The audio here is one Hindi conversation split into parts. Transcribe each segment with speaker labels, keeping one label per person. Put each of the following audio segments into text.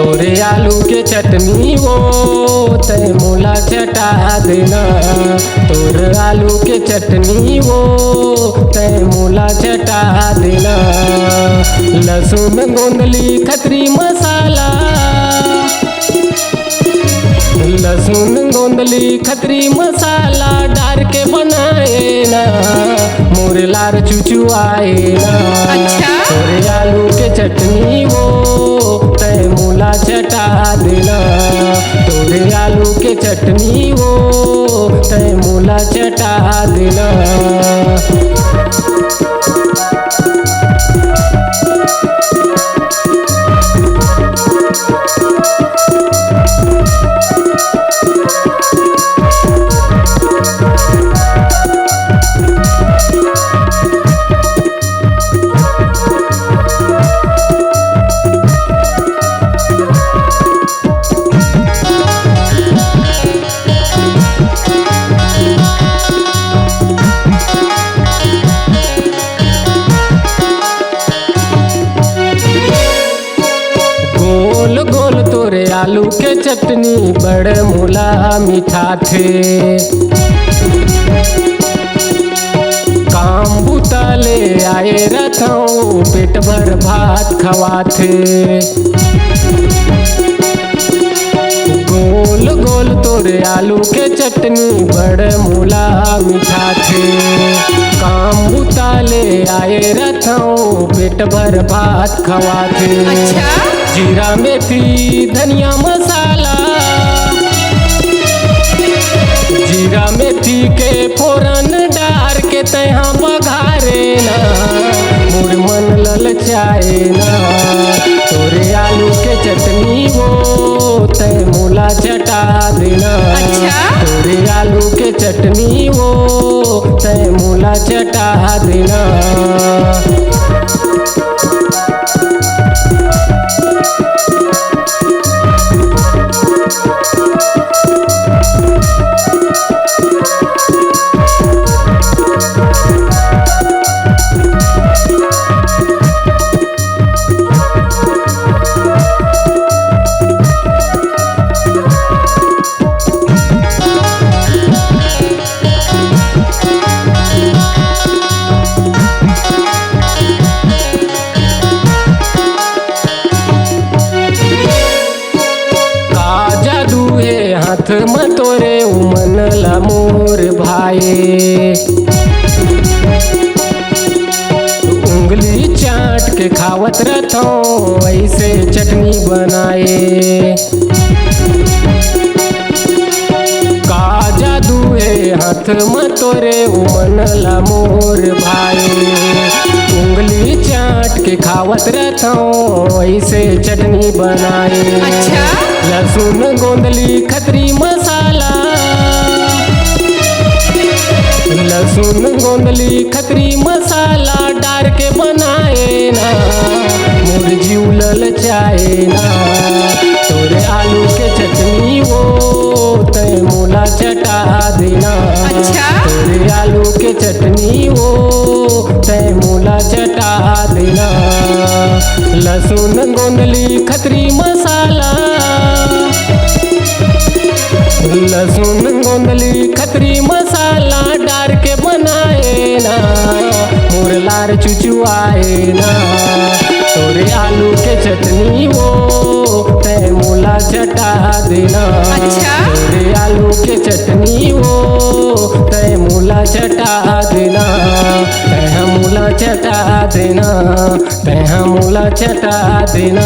Speaker 1: तोरे आलू के चटनी वो तय मोला चटा देना। तोरे आलू के चटनी वो तय मोला चटा देना। लहसुन गोंदली खतरी मसाला, लहसुन गोंदली खतरी मसाला डाल के बनाए ना, मोरे लार चुचुआए ना।
Speaker 2: अच्छा?
Speaker 1: तोरे आलू के चटनी वो तय मोला चटा देना। तोरे आलू के चटनी वो तय मोला चटा देना। गोल गोल तोरे आलू के चटनी बड़ मोला मीठा थे। काम बुता ले आए रथों पेट भर भात खवाथे। गोल गोल तोरे आलू के चटनी बड़ मोला मीठा थे। काम बुता ले आए रथों पेट भर भात खवाथे।
Speaker 2: अच्छा?
Speaker 1: जीरा मेथी धनिया मसाला, जीरा मेथी के फोरन डार के तहाँ बघारे ना, मोर मन ललचाए ना। तोरे आलू के चटनी वो तय मोला चटा देना।
Speaker 2: अच्छा?
Speaker 1: तोरे आलू के चटनी वो तय मोला चटा देना। हाथ में तोरे उमन ला मोर भाई, उंगली चाट के खावत रहथों ऐसे चटनी बनाए। का जादू है हाथ में तोरे उमन ला मोर भाई, उंगली चाट के खावत रहथों ऐसे चटनी बनाए।
Speaker 2: अच्छा?
Speaker 1: लहसुन गोंदली खतरी मसाला, लहसुन गोंदली खतरी मसाला डाल के बनाए ना, मोर जीव ललचाए ना। तोरे आलू के चटनी वो तय मोला चटा देना।
Speaker 2: अच्छा?
Speaker 1: तोरे आलू के चटनी वो तय मोला चटा देना। लहसुन गोंदली खतरी मसाला, लहसुन गोंदली खतरी मसाला डाल के बनाए ना, मोर लार चुचुआए ना। तोरे आलू के चटनी वो तय मोला चटा देना।
Speaker 2: अच्छा?
Speaker 1: तोरे आलू के चटनी वो तय मोला चटा देना। तय मोला चटा देना, तय मोला चटा देना,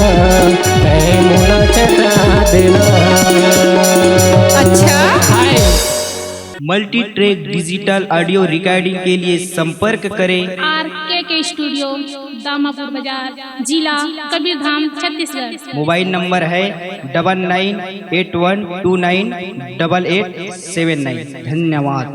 Speaker 1: तय मोला चटा देना।
Speaker 2: अच्छा?
Speaker 3: Multi track digital audio recording के लिए संपर्क करें
Speaker 4: RKK स्टूडियो, दामापुर बाजार, जिला कबीरधाम, छत्तीसगढ़।
Speaker 3: मोबाइल नंबर है 9981298879। धन्यवाद।